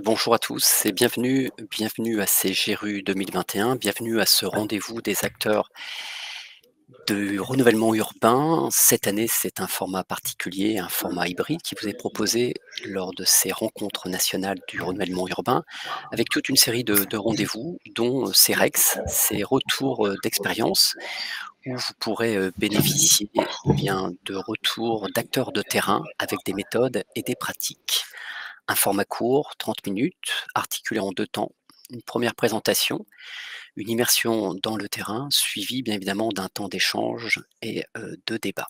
Bonjour à tous et bienvenue à ces GRU 2021, bienvenue à ce rendez-vous des acteurs du renouvellement urbain. Cette année, c'est un format particulier, un format hybride qui vous est proposé lors de ces rencontres nationales du renouvellement urbain, avec toute une série de rendez-vous, dont ces REX, ces retours d'expérience, où vous pourrez bénéficier bien, de retours d'acteurs de terrain avec des méthodes et des pratiques. Un format court, 30 minutes, articulé en 2 temps. Une première présentation, une immersion dans le terrain, suivie bien évidemment d'un temps d'échange et de débat.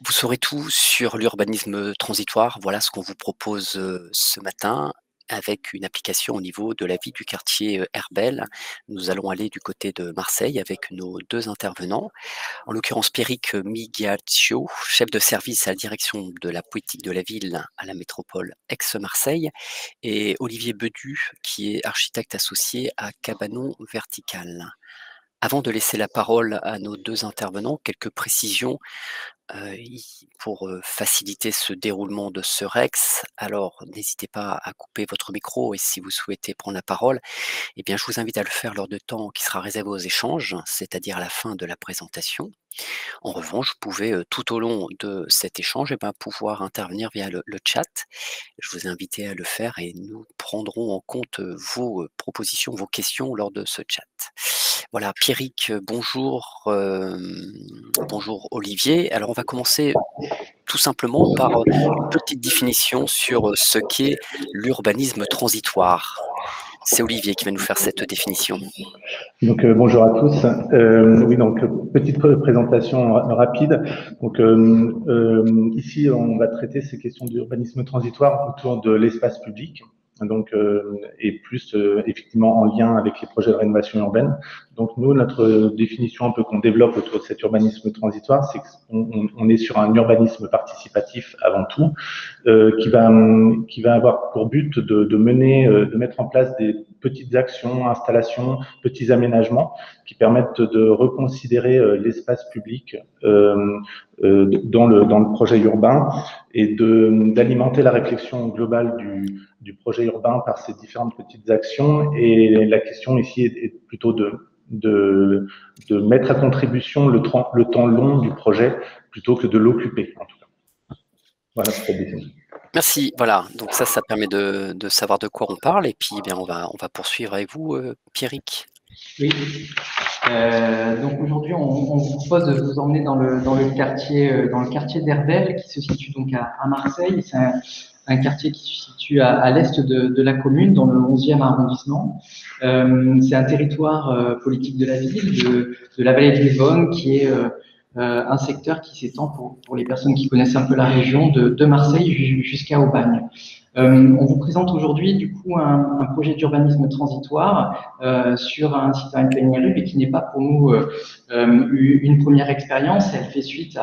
Vous saurez tout sur l'urbanisme transitoire. Voilà ce qu'on vous propose ce matin avec une application au niveau de la vie du quartier Herbel. Nous allons aller du côté de Marseille avec nos 2 intervenants. En l'occurrence, Pierrick Migliaccio, chef de service à la direction de la politique de la ville à la métropole Aix-Marseille, et Olivier Bedu, qui est architecte associé à Cabanon Vertical. Avant de laisser la parole à nos 2 intervenants, quelques précisions pour faciliter ce déroulement de ce REX. Alors, n'hésitez pas à couper votre micro et si vous souhaitez prendre la parole, eh bien, je vous invite à le faire lors de temps qui sera réservé aux échanges, c'est-à-dire à la fin de la présentation. En revanche, vous pouvez tout au long de cet échange pouvoir intervenir via le chat. Je vous ai invité à le faire et nous prendrons en compte vos propositions, vos questions lors de ce chat. Voilà, Pierrick, bonjour. Bonjour Olivier. Alors on va commencer tout simplement par une petite définition sur ce qu'est l'urbanisme transitoire. C'est Olivier qui va nous faire cette définition. Donc bonjour à tous. Oui, donc petite présentation rapide. Donc ici, on va traiter ces questions d'urbanisme transitoire autour de l'espace public. Donc et plus effectivement en lien avec les projets de rénovation urbaine. Donc nous, notre définition un peu qu'on développe autour de cet urbanisme transitoire, c'est qu'on est sur un urbanisme participatif avant tout, qui va avoir pour but de mener, de mettre en place des petites actions, installations, petits aménagements qui permettent de reconsidérer l'espace public dans le projet urbain et d'alimenter la réflexion globale du projet urbain par ces différentes petites actions. Et la question ici est plutôt de mettre à contribution le temps long du projet plutôt que de l'occuper, en tout cas. Voilà pour cette définition. Merci. Voilà, donc ça permet de savoir de quoi on parle et puis bien on va poursuivre avec vous, Pierrick. Oui. Donc aujourd'hui, on vous propose de vous emmener dans le quartier d'Herbel, qui se situe donc à Marseille. C'est un quartier qui se situe à l'est de la commune, dans le 11e arrondissement. C'est un territoire politique de la ville, de la vallée de l'Yonne, qui est un secteur qui s'étend pour les personnes qui connaissent un peu la région de Marseille jusqu'à Aubagne. On vous présente aujourd'hui du coup un projet d'urbanisme transitoire sur un site à NPNRU, mais qui n'est pas pour nous une première expérience. Elle fait suite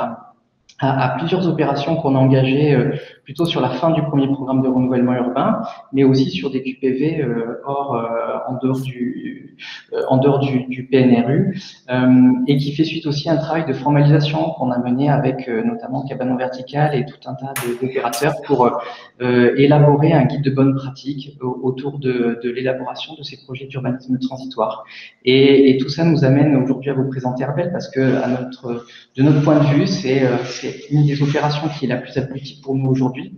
à plusieurs opérations qu'on a engagées plutôt sur la fin du premier programme de renouvellement urbain, mais aussi sur des QPV en dehors du PNRU, et qui fait suite aussi à un travail de formalisation qu'on a mené avec notamment Cabanon Vertical et tout un tas d'opérateurs pour élaborer un guide de bonne pratique autour de l'élaboration de ces projets d'urbanisme transitoire. Et tout ça nous amène aujourd'hui à vous présenter Herbel, parce que de notre point de vue, c'est une des opérations qui est la plus aboutie pour nous aujourd'hui,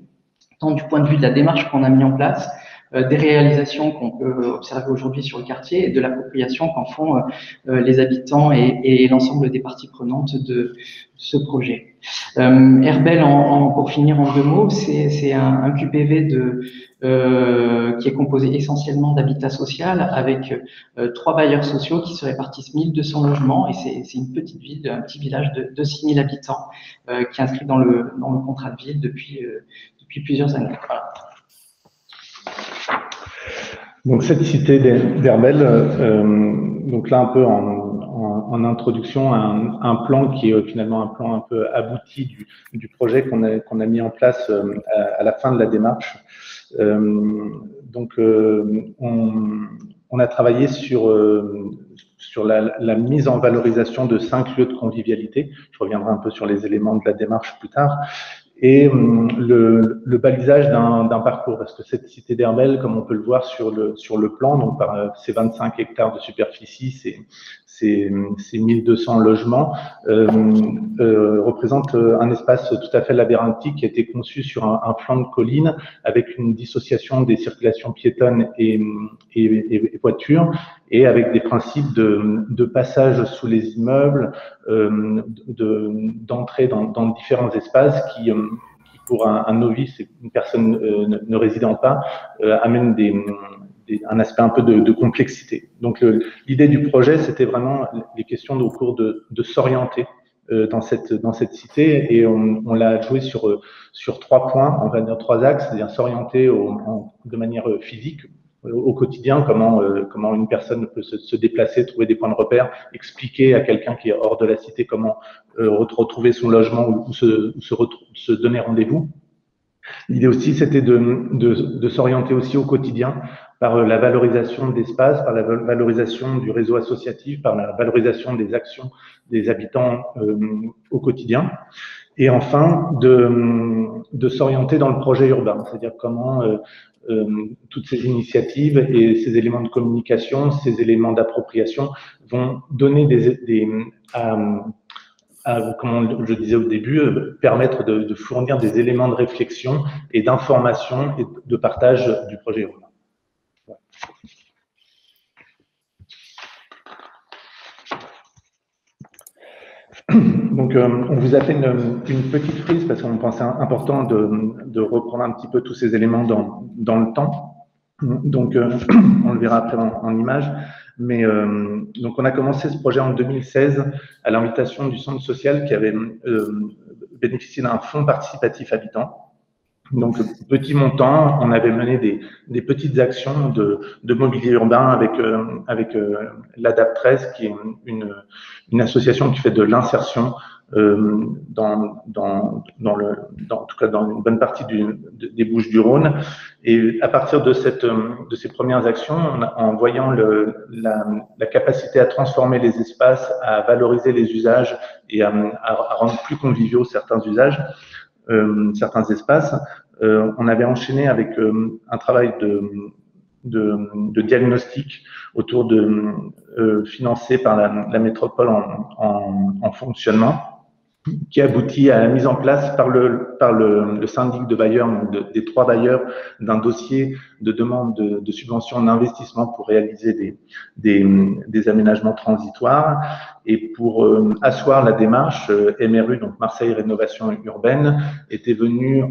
tant du point de vue de la démarche qu'on a mis en place, des réalisations qu'on peut observer aujourd'hui sur le quartier et de l'appropriation qu'en font les habitants et l'ensemble des parties prenantes de ce projet. Herbel, pour finir en 2 mots, c'est un QPV qui est composé essentiellement d'habitat social avec 3 bailleurs sociaux qui se répartissent 1200 logements, et c'est une petite ville, un petit village de 6000 habitants qui est inscrit dans le contrat de ville depuis plusieurs années. Voilà. Donc cette cité d'Herbel, donc là un peu en introduction, un plan qui est finalement un plan un peu abouti du projet qu'on a mis en place à la fin de la démarche. Donc on a travaillé sur la mise en valorisation de 5 lieux de convivialité. Je reviendrai un peu sur les éléments de la démarche plus tard. et le balisage d'un parcours, parce que cette cité d'Herbel, comme on peut le voir sur le plan, donc par ces 25 hectares de superficie, ces 1200 logements, représente un espace tout à fait labyrinthique qui a été conçu sur un flanc de colline avec une dissociation des circulations piétonnes et voitures, et avec des principes de passage sous les immeubles, d'entrée dans différents espaces qui pour un novice et une personne ne résidant pas, amènent un aspect un peu de complexité. Donc l'idée du projet, c'était vraiment les questions au cours de s'orienter dans cette cité, et on l'a joué sur 3 points, on va dire 3 axes, c'est-à-dire s'orienter de manière physique, au quotidien, comment une personne peut se déplacer, trouver des points de repère, expliquer à quelqu'un qui est hors de la cité comment retrouver son logement ou se donner rendez-vous. L'idée aussi, c'était de s'orienter aussi au quotidien par la valorisation d'espace, par la valorisation du réseau associatif, par la valorisation des actions des habitants au quotidien. Et enfin, de s'orienter dans le projet urbain, c'est-à-dire comment toutes ces initiatives et ces éléments de communication, ces éléments d'appropriation vont donner comme je disais au début, permettre de fournir des éléments de réflexion et d'information et de partage du projet urbain. Voilà. Donc, on vous a fait une petite frise parce qu'on pensait important de reprendre un petit peu tous ces éléments dans le temps. Donc, on le verra après en images. Mais donc, on a commencé ce projet en 2016 à l'invitation du centre social qui avait bénéficié d'un fonds participatif habitant. Donc, petit montant, on avait mené des petites actions de mobilier urbain avec l'ADAP 13, qui est une association qui fait de l'insertion en tout cas dans une bonne partie des Bouches-du-Rhône. Et à partir de ces premières actions, en voyant la capacité à transformer les espaces, à valoriser les usages et à rendre plus conviviaux certains usages, certains espaces, on avait enchaîné avec un travail de diagnostic autour financé par la métropole en fonctionnement, qui aboutit à la mise en place par le syndic de bailleurs, donc des 3 bailleurs, d'un dossier de demande de subvention d'investissement pour réaliser des aménagements transitoires. Et pour asseoir la démarche, MRU, donc Marseille Rénovation Urbaine, était venu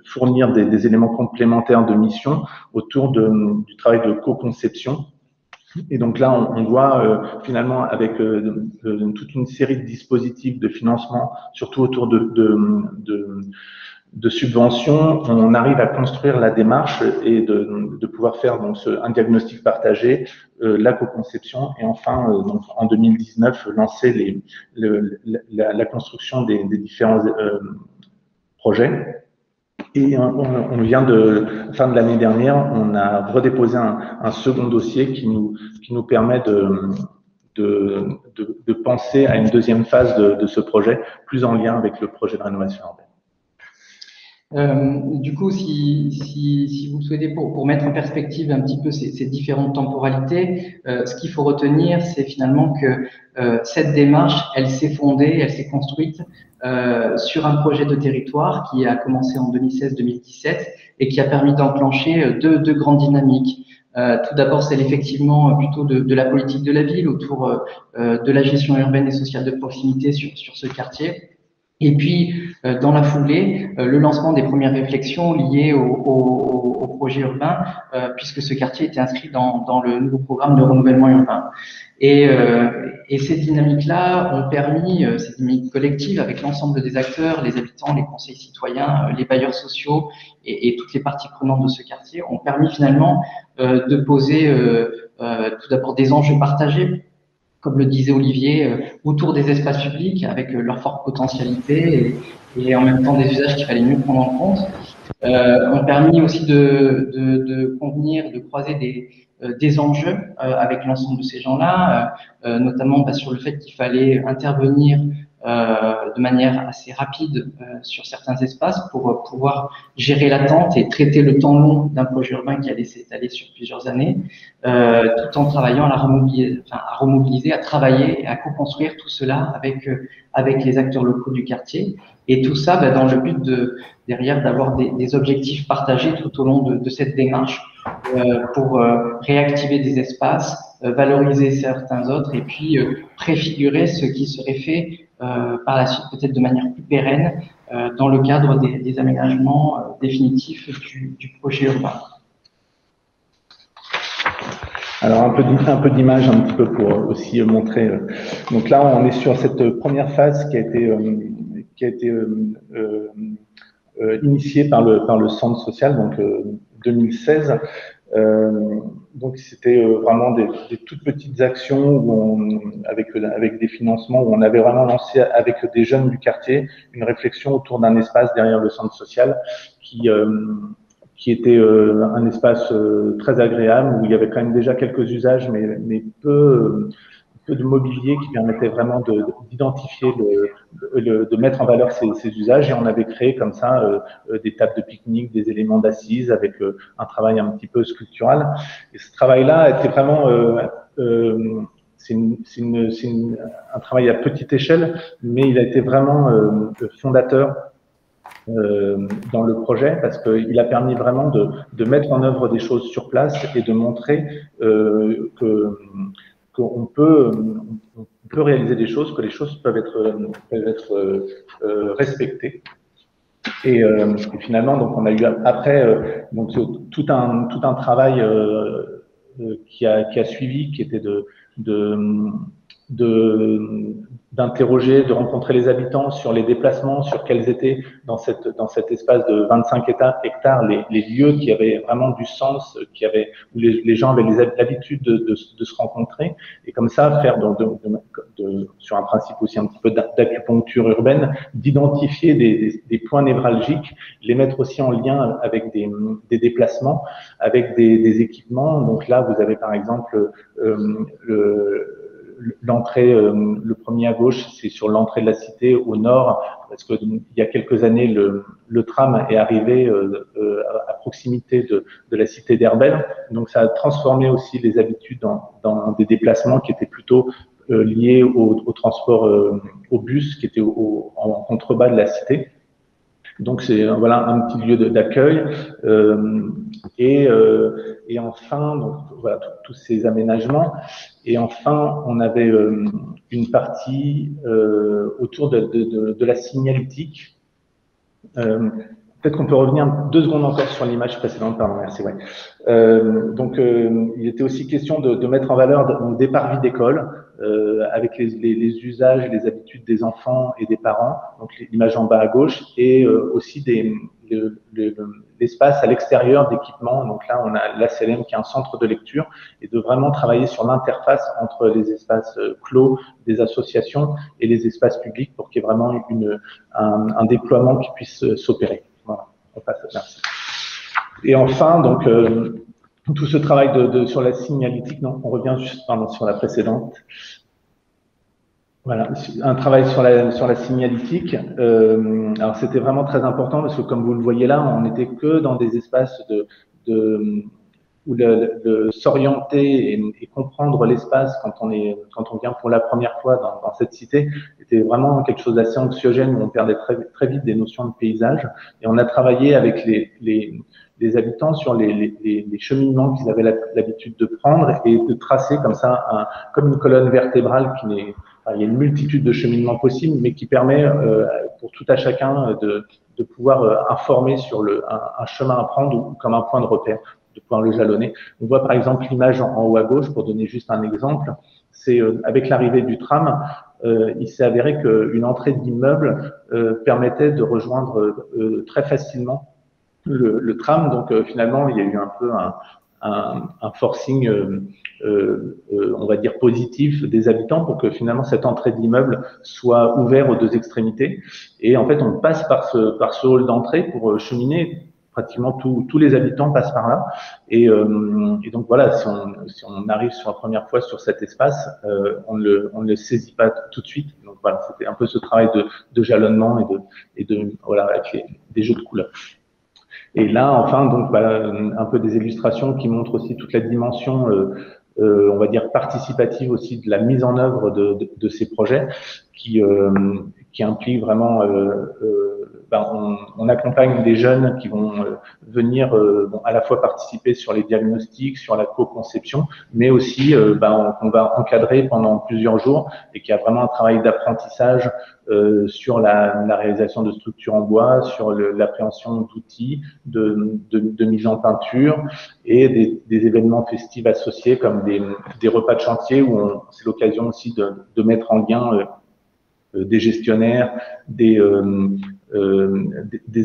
fournir des éléments complémentaires de mission autour du travail de co-conception. Et donc là, on voit finalement avec toute une série de dispositifs de financement, surtout autour de subventions, on arrive à construire la démarche et de pouvoir faire donc un diagnostic partagé, la co-conception, et enfin donc en 2019 lancer la construction des différents projets. Et on vient fin de l'année dernière, on a redéposé un second dossier qui nous permet de penser à une deuxième phase de ce projet, plus en lien avec le projet de rénovation urbaine. Du coup, si vous le souhaitez, pour mettre en perspective un petit peu ces différentes temporalités, ce qu'il faut retenir, c'est finalement que cette démarche, elle s'est fondée, elle s'est construite sur un projet de territoire qui a commencé en 2016-2017 et qui a permis d'enclencher deux grandes dynamiques. Tout d'abord, celle effectivement plutôt de la politique de la ville autour de la gestion urbaine et sociale de proximité sur ce quartier. Et puis, dans la foulée, le lancement des premières réflexions liées au projet urbain, puisque ce quartier était inscrit dans le nouveau programme de renouvellement urbain. Et ces dynamiques-là ont permis, ces dynamiques collectives avec l'ensemble des acteurs, les habitants, les conseils citoyens, les bailleurs sociaux et toutes les parties prenantes de ce quartier, ont permis finalement de poser tout d'abord des enjeux partagés, comme le disait Olivier, autour des espaces publics avec leur forte potentialité et en même temps des usages qu'il fallait mieux prendre en compte, ont permis aussi de convenir, de croiser des enjeux avec l'ensemble de ces gens-là, notamment sur le fait qu'il fallait intervenir de manière assez rapide sur certains espaces pour pouvoir gérer l'attente et traiter le temps long d'un projet urbain qui allait s'étaler sur plusieurs années, tout en travaillant à remobiliser, à travailler et à co-construire tout cela avec les acteurs locaux du quartier. Et tout ça dans le but derrière d'avoir des objectifs partagés tout au long de cette démarche pour réactiver des espaces, valoriser certains autres et puis préfigurer ce qui serait fait par la suite peut-être de manière plus pérenne dans le cadre des aménagements définitifs du projet urbain. Alors un peu d'image un petit peu pour aussi montrer. Donc là, on est sur cette première phase qui a été initiée par le centre social, donc 2016. Donc c'était vraiment des toutes petites actions où avec des financements où on avait vraiment lancé avec des jeunes du quartier une réflexion autour d'un espace derrière le centre social qui était un espace très agréable où il y avait quand même déjà quelques usages mais peu de mobilier qui permettait vraiment d'identifier, de mettre en valeur ces usages. Et on avait créé comme ça des tables de pique-nique, des éléments d'assises avec un travail un petit peu sculptural. Et ce travail-là était vraiment c'est un travail à petite échelle, mais il a été vraiment fondateur dans le projet parce qu'il a permis vraiment de mettre en œuvre des choses sur place et de montrer qu'on peut réaliser des choses, que les choses peuvent être respectées. Et finalement, donc on a eu après donc tout un travail qui a suivi, qui était d'interroger, de rencontrer les habitants sur les déplacements, sur quels étaient dans cet espace de 25 hectares les lieux qui avaient vraiment du sens, où les gens avaient l'habitude de se rencontrer, et comme ça faire sur un principe aussi un petit peu d'acupuncture urbaine, d'identifier des points névralgiques, les mettre aussi en lien avec des déplacements, avec des équipements. Donc là, vous avez par exemple l'entrée, le premier à gauche, c'est sur l'entrée de la cité au nord, parce que il y a quelques années, le tram est arrivé à proximité de la cité d'Herbel. Donc ça a transformé aussi les habitudes dans des déplacements qui étaient plutôt liés au transport au bus, qui était en contrebas de la cité. Donc c'est voilà un petit lieu d'accueil et enfin donc voilà tous ces aménagements. Et enfin on avait une partie autour de la signalétique. Peut-être qu'on peut revenir 2 secondes encore sur l'image précédente. Pardon, merci. Ouais. Donc il était aussi question de mettre en valeur des parvis d'école avec les usages, les habitudes des enfants et des parents. Donc l'image en bas à gauche et aussi l'espace à l'extérieur d'équipements. Donc là on a l'ACLM qui est un centre de lecture et de vraiment travailler sur l'interface entre les espaces clos des associations et les espaces publics pour qu'il y ait vraiment un déploiement qui puisse s'opérer. Voilà, on passe. Merci. Et enfin, donc, tout ce travail sur la signalétique, non, on revient juste sur la précédente. Voilà, un travail sur la signalétique. Alors, c'était vraiment très important parce que, comme vous le voyez là, on n'était que dans des espaces où s'orienter et comprendre l'espace quand on vient pour la première fois dans cette cité était vraiment quelque chose d'assez anxiogène où on perdait très vite des notions de paysage. Et on a travaillé avec les habitants sur les cheminements qu'ils avaient l'habitude de prendre et de tracer comme ça comme une colonne vertébrale il y a une multitude de cheminements possibles, mais qui permet pour tout à chacun de pouvoir informer sur un chemin à prendre ou comme un point de repère, de pouvoir le jalonner. On voit par exemple l'image en haut à gauche, pour donner juste un exemple, c'est avec l'arrivée du tram, il s'est avéré qu'une entrée d'immeuble permettait de rejoindre très facilement le tram. Donc finalement, il y a eu un peu un forcing, on va dire positif des habitants pour que finalement cette entrée d'immeuble soit ouverte aux 2 extrémités. Et en fait, on passe par ce hall d'entrée pour cheminer. Pratiquement tous les habitants passent par là. Et donc voilà, si on arrive sur la première fois sur cet espace, on ne le saisit pas tout de suite. Donc voilà, c'était un peu ce travail de jalonnement voilà, avec des jeux de couleurs. Et là, enfin, donc, voilà, un peu des illustrations qui montrent aussi toute la dimension, on va dire, participative aussi de la mise en œuvre de ces projets qui implique vraiment, on accompagne des jeunes qui vont venir à la fois participer sur les diagnostics, sur la co-conception, mais aussi on va encadrer pendant plusieurs jours et qu'il y a vraiment un travail d'apprentissage sur la réalisation de structures en bois, sur l'appréhension d'outils, de mise en peinture et des événements festifs associés comme des repas de chantier où c'est l'occasion aussi de mettre en lien des gestionnaires, des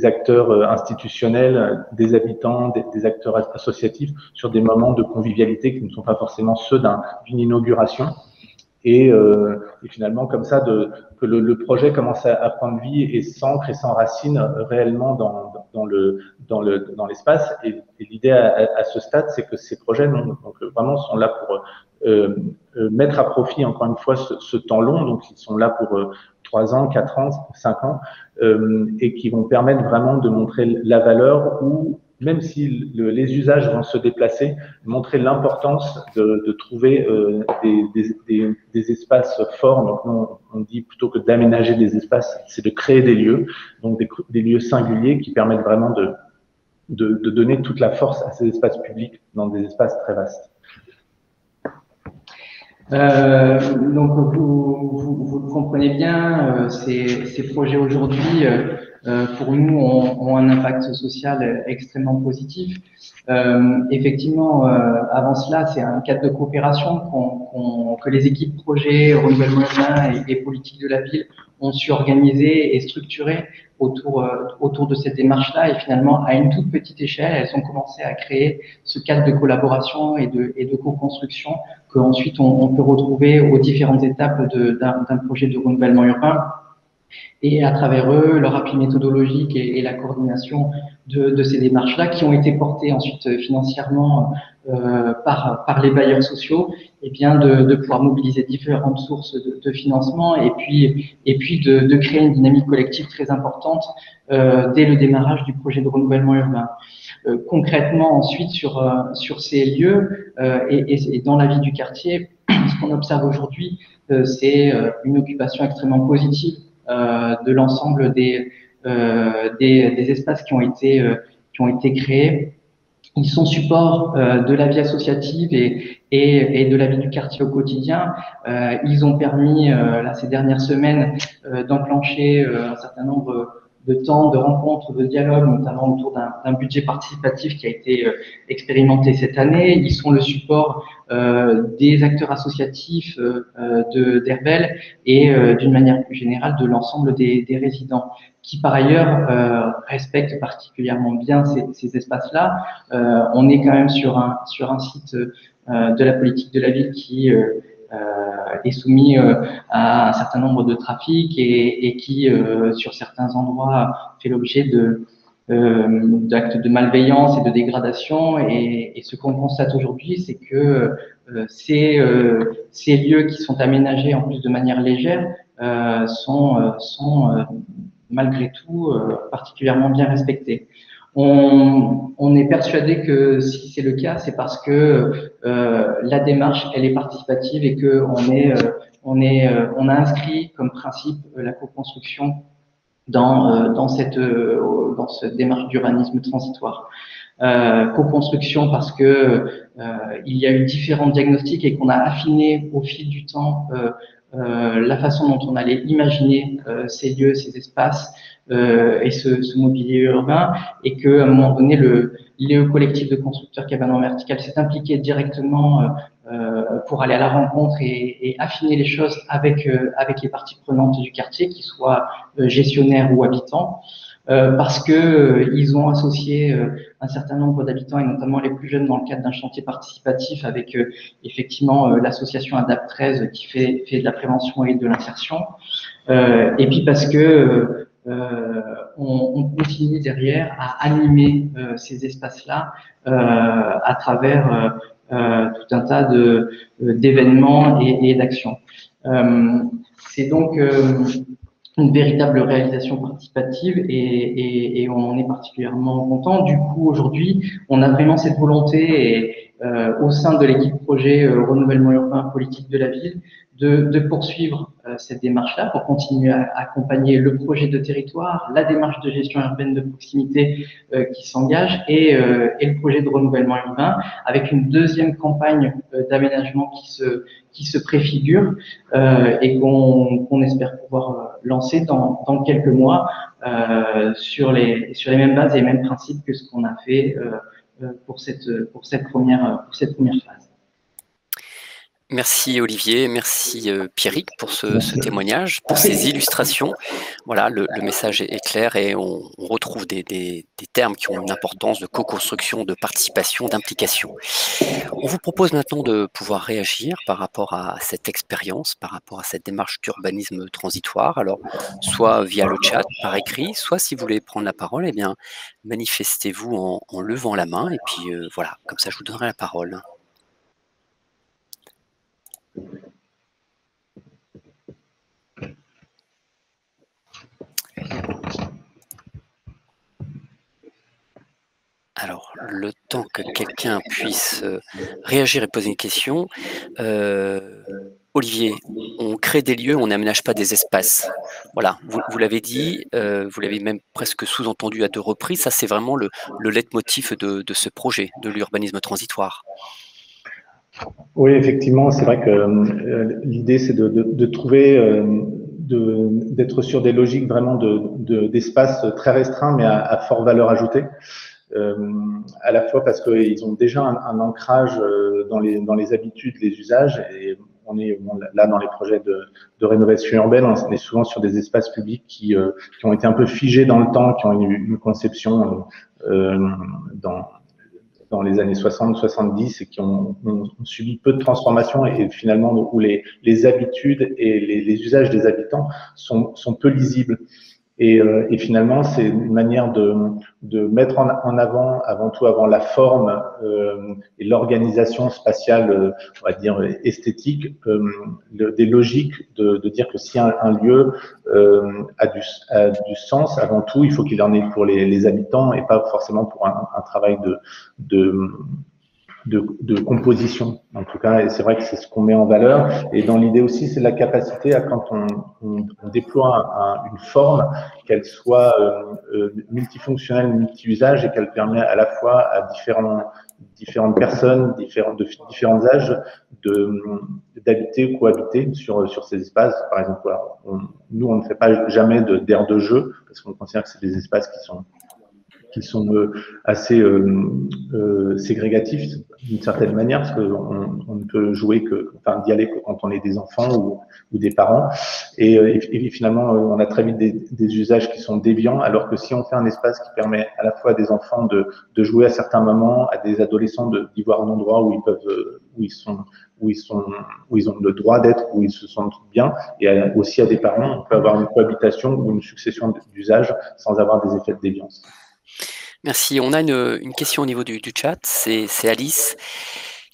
acteurs institutionnels, des habitants, des acteurs associatifs sur des moments de convivialité qui ne sont pas forcément ceux d'une inauguration. Et finalement, comme ça, que le projet commence à prendre vie et s'ancre et s'enracine réellement dans l'espace. Et l'idée à ce stade, c'est que ces projets vraiment sont là pour mettre à profit, encore une fois, ce temps long. Donc, ils sont là pour 3 ans, 4 ans, 5 ans, et qui vont permettre vraiment de montrer la valeur ou même si les usages vont se déplacer, montrer l'importance de trouver des espaces forts. Donc, on dit plutôt que d'aménager des espaces, c'est de créer des lieux, donc des lieux singuliers qui permettent vraiment de donner toute la force à ces espaces publics dans des espaces très vastes. Donc vous le comprenez bien, ces projets aujourd'hui pour nous ont un impact social extrêmement positif. Effectivement, avant cela, c'est un cadre de coopération que les équipes projets, renouvellement urbain et politique de la ville ont su organiser et structurer autour de cette démarche-là. Et finalement, à une toute petite échelle, elles ont commencé à créer ce cadre de collaboration et de co-construction qu'ensuite on peut retrouver aux différentes étapes d'un projet de renouvellement urbain. Et à travers eux, leur appui méthodologique et la coordination de ces démarches-là, qui ont été portées ensuite financièrement par les bailleurs sociaux, et bien de pouvoir mobiliser différentes sources de financement et puis de créer une dynamique collective très importante dès le démarrage du projet de renouvellement urbain. Concrètement, ensuite, sur ces lieux et dans la vie du quartier, ce qu'on observe aujourd'hui, c'est une occupation extrêmement positive de l'ensemble des espaces qui ont été créés. Ils sont support de la vie associative et de la vie du quartier au quotidien. Ils ont permis, ces dernières semaines, d'enclencher un certain nombre de temps, de rencontres, de dialogues, notamment autour d'un budget participatif qui a été expérimenté cette année. Ils sont le support des acteurs associatifs d'Herbel et d'une manière plus générale de l'ensemble des résidents qui par ailleurs respectent particulièrement bien ces espaces-là. On est quand même sur un site de la politique de la ville qui est soumis à un certain nombre de trafics et qui, sur certains endroits, fait l'objet d'actes de malveillance et de dégradation. Et ce qu'on constate aujourd'hui, c'est que ces lieux qui sont aménagés en plus de manière légère sont malgré tout particulièrement bien respectés. On est persuadé que si c'est le cas, c'est parce que la démarche elle est participative et que on a inscrit comme principe la co-construction dans cette démarche d'urbanisme transitoire. Co-construction parce que il y a eu différents diagnostics et qu'on a affiné au fil du temps la façon dont on allait imaginer ces lieux, ces espaces et ce mobilier urbain, et qu'à un moment donné, le collectif de constructeurs Cabane Verticale s'est impliqué directement pour aller à la rencontre et affiner les choses avec les parties prenantes du quartier, qu'ils soient gestionnaires ou habitants. Parce que ils ont associé un certain nombre d'habitants et notamment les plus jeunes dans le cadre d'un chantier participatif avec effectivement l'association ADAPT 13 qui fait de la prévention et de l'insertion, et puis parce que on continue derrière à animer ces espaces-là à travers tout un tas d'événements et d'actions. C'est donc une véritable réalisation participative et on en est particulièrement content. Du coup, aujourd'hui, on a vraiment cette volonté au sein de l'équipe projet renouvellement urbain politique de la ville de poursuivre cette démarche-là pour continuer à accompagner le projet de territoire, la démarche de gestion urbaine de proximité qui s'engage et le projet de renouvellement urbain avec une deuxième campagne d'aménagement qui se préfigure et qu'on espère pouvoir lancer dans quelques mois sur les mêmes bases et les mêmes principes que ce qu'on a fait pour cette première phase. Merci Olivier, merci Pierrick pour ce témoignage, pour ces illustrations. Voilà, le message est clair et on retrouve des termes qui ont une importance de co-construction, de participation, d'implication. On vous propose maintenant de pouvoir réagir par rapport à cette expérience, par rapport à cette démarche d'urbanisme transitoire. Alors, soit via le chat, par écrit, soit si vous voulez prendre la parole, eh bien, manifestez-vous en levant la main et puis voilà, comme ça je vous donnerai la parole. Alors, le temps que quelqu'un puisse réagir et poser une question, Olivier, on crée des lieux, on n'aménage pas des espaces. Voilà, vous l'avez dit, vous l'avez même presque sous-entendu à 2 reprises, ça c'est vraiment le leitmotiv de ce projet, de l'urbanisme transitoire. Oui, effectivement, c'est vrai que l'idée, c'est de trouver, d'être sur des logiques vraiment d'espace très restreints, mais à forte valeur ajoutée. À la fois parce qu'ils ont déjà un ancrage dans les habitudes, les usages, et on est là dans les projets de rénovation urbaine, on est souvent sur des espaces publics qui ont été un peu figés dans le temps, qui ont eu une conception dans les années 60-70 et qui ont subi peu de transformations et finalement où les habitudes et les usages des habitants sont peu lisibles. Et finalement, c'est une manière de mettre en avant tout avant la forme et l'organisation spatiale, on va dire esthétique, des logiques de dire que si un lieu a du sens, avant tout, il faut qu'il en ait pour les habitants et pas forcément pour un travail de composition, en tout cas, et c'est vrai que c'est ce qu'on met en valeur. Et dans l'idée aussi, c'est la capacité à, quand on déploie une forme, qu'elle soit multifonctionnelle, multi-usage, et qu'elle permet à la fois à différentes personnes, de différents âges, d'habiter ou cohabiter sur ces espaces. Par exemple, voilà, nous, on ne fait pas jamais d'aires de jeu, parce qu'on considère que c'est des espaces qui sont assez ségrégatifs d'une certaine manière, parce qu'on ne peut jouer d'y aller que quand on est des enfants ou des parents. Et finalement, on a très vite des usages qui sont déviants, alors que si on fait un espace qui permet à la fois à des enfants de jouer à certains moments, à des adolescents d'y voir un endroit où ils ont le droit d'être, où ils se sentent bien, et aussi à des parents, on peut avoir une cohabitation ou une succession d'usages sans avoir des effets de déviance. Merci. On a une question au niveau du chat, c'est Alice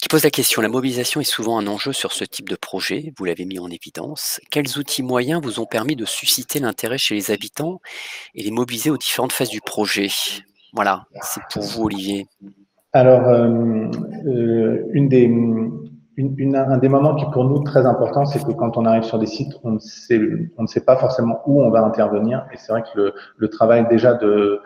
qui pose la question. La mobilisation est souvent un enjeu sur ce type de projet, vous l'avez mis en évidence. Quels outils moyens vous ont permis de susciter l'intérêt chez les habitants et les mobiliser aux différentes phases du projet? Voilà, c'est pour vous Olivier. Alors, un des moments qui pour nous très important, c'est que quand on arrive sur des sites, on ne sait pas forcément où on va intervenir. Et c'est vrai que le travail déjà de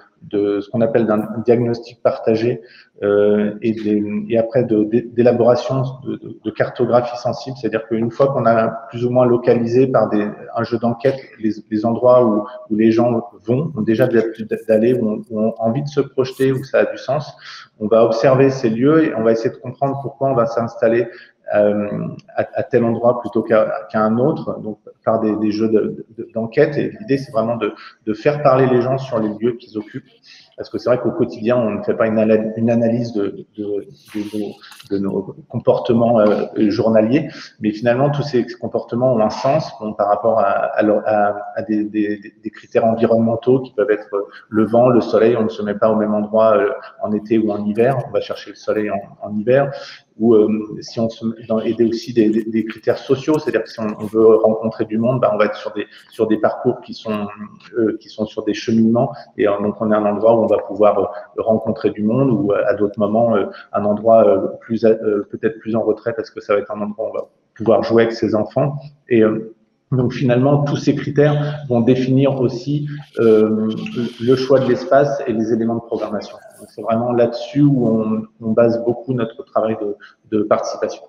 ce qu'on appelle d'un diagnostic partagé et après d'élaboration de cartographie sensible, c'est-à-dire qu'une fois qu'on a plus ou moins localisé par un jeu d'enquête les endroits où les gens ont déjà d'aller, où ont envie de se projeter, où ça a du sens, on va observer ces lieux et on va essayer de comprendre pourquoi on va s'installer à tel endroit plutôt qu'à un autre, donc par des jeux d'enquête. Et l'idée, c'est vraiment de faire parler les gens sur les lieux qu'ils occupent, parce que c'est vrai qu'au quotidien, on ne fait pas une analyse de nos comportements journaliers, mais finalement, tous ces comportements ont un sens par rapport à des critères environnementaux qui peuvent être le vent, le soleil. On ne se met pas au même endroit en été ou en hiver, on va chercher le soleil en hiver. ou si on se aider aussi des critères sociaux, c'est-à-dire que si on veut rencontrer du monde, on va être sur des parcours qui sont sur des cheminements, et donc on est un endroit où on va pouvoir rencontrer du monde, ou à d'autres moments un endroit peut-être plus en retrait, parce que ça va être un endroit où on va pouvoir jouer avec ses enfants. Et donc finalement, tous ces critères vont définir aussi le choix de l'espace et les éléments de programmation. C'est vraiment là-dessus où on base beaucoup notre travail de participation.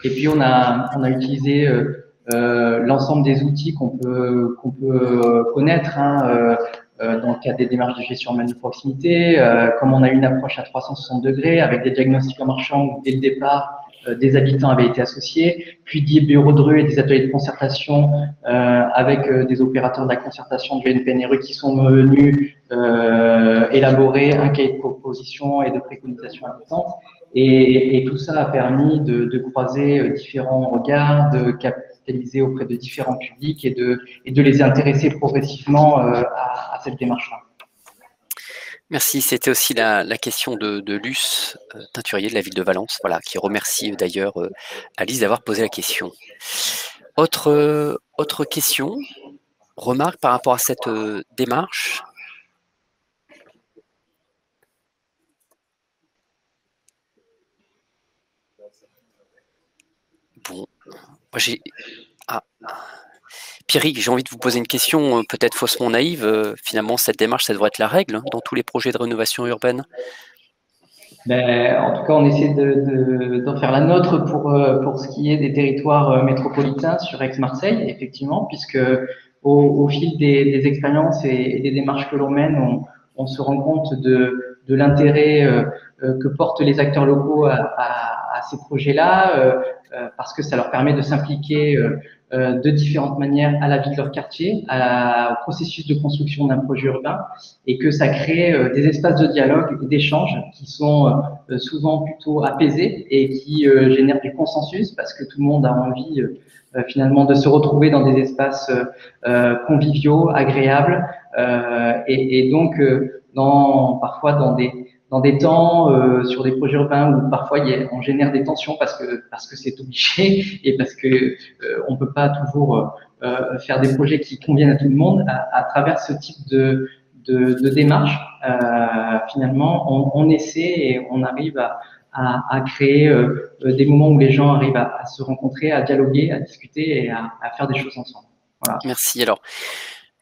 Et puis on a utilisé l'ensemble des outils qu'on peut connaître dans le cadre des démarches de gestion humaine de proximité, comme on a une approche à 360 degrés avec des diagnostics en marchant où dès le départ des habitants avaient été associés, puis des bureaux de rue et des ateliers de concertation avec des opérateurs de la concertation du NPNRU qui sont venus élaborer un cahier de propositions et de préconisations à distance. Et tout ça a permis de croiser différents regards, de capitaliser auprès de différents publics et de les intéresser progressivement à cette démarche-là. Merci. C'était aussi la question de Luce Teinturier de la ville de Valence, voilà, qui remercie d'ailleurs Alice d'avoir posé la question. Autre question, remarque par rapport à cette démarche? Bon, moi j'ai... Ah. Pierrick, j'ai envie de vous poser une question peut-être faussement naïve. Finalement, cette démarche, ça devrait être la règle dans tous les projets de rénovation urbaine. En tout cas, on essaie d'en faire la nôtre pour ce qui est des territoires métropolitains sur Aix-Marseille, effectivement, puisque au fil des expériences et des démarches que l'on mène, on se rend compte de l'intérêt que portent les acteurs locaux à ces projets-là, parce que ça leur permet de s'impliquer de différentes manières à la vie de leur quartier, au processus de construction d'un projet urbain, et que ça crée des espaces de dialogue et d'échange qui sont souvent plutôt apaisés et qui génèrent du consensus parce que tout le monde a envie finalement de se retrouver dans des espaces conviviaux, agréables, et donc parfois dans des temps sur des projets urbains où parfois on génère des tensions parce que c'est obligé et parce que on peut pas toujours faire des projets qui conviennent à tout le monde. À travers ce type de démarche, finalement, on essaie et on arrive à créer des moments où les gens arrivent à se rencontrer, à dialoguer, à discuter et à faire des choses ensemble. Voilà. Merci. Alors,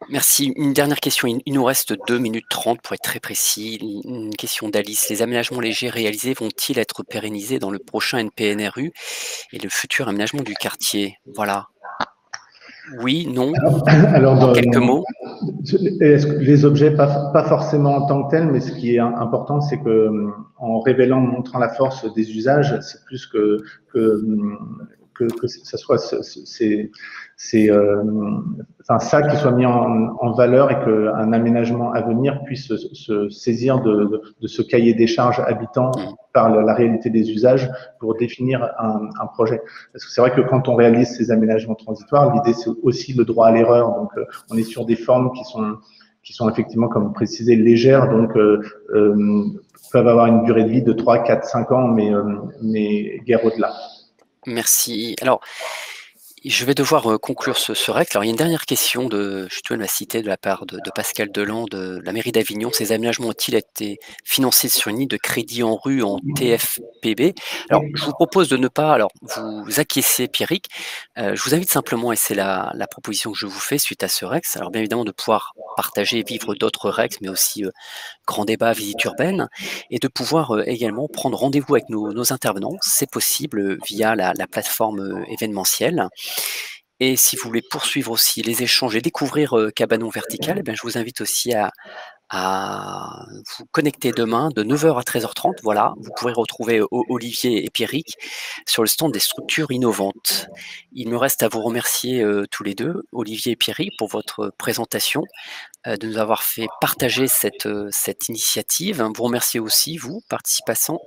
merci. Une dernière question. Il nous reste 2 minutes 30 pour être très précis. Une question d'Alice. Les aménagements légers réalisés vont-ils être pérennisés dans le prochain NPNRU et le futur aménagement du quartier? Voilà. Oui, non. Alors en quelques mots. Les objets, pas forcément en tant que tels, mais ce qui est important, c'est que en révélant, montrant la force des usages, c'est plus que ça soit ça qui soit mis en valeur et qu'un aménagement à venir puisse se saisir de ce cahier des charges habitant par la réalité des usages pour définir un projet. Parce que c'est vrai que quand on réalise ces aménagements transitoires, l'idée c'est aussi le droit à l'erreur. Donc on est sur des formes qui sont effectivement, comme vous précisez, légères, donc peuvent avoir une durée de vie de 3, 4, 5 ans, mais guère au-delà. Merci. Alors, je vais devoir conclure ce REC. Alors, il y a une dernière question je te la citer, de la part de Pascal Delan de la mairie d'Avignon. Ces aménagements ont-ils été financés sur une ligne de crédit en rue en TFPB? Alors, je vous propose de ne pas vous acquiescer, Pierrick. Je vous invite simplement, et c'est la proposition que je vous fais suite à ce REX, alors bien évidemment de pouvoir partager et vivre d'autres REX, mais aussi grand débat, visite urbaine, et de pouvoir également prendre rendez-vous avec nos intervenants. C'est possible via la plateforme événementielle. Et si vous voulez poursuivre aussi les échanges et découvrir Cabanon Vertical, je vous invite aussi à vous connecter demain de 9 h à 13 h 30. Voilà, vous pourrez retrouver Olivier et Pierrick sur le stand des structures innovantes. Il me reste à vous remercier tous les deux, Olivier et Pierrick, pour votre présentation, de nous avoir fait partager cette initiative. Vous remerciez aussi, vous, participants,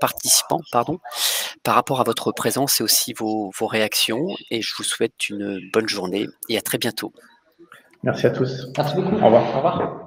par rapport à votre présence et aussi vos réactions. Et je vous souhaite une bonne journée et à très bientôt. Merci à tous. Merci beaucoup. Au revoir. Au revoir.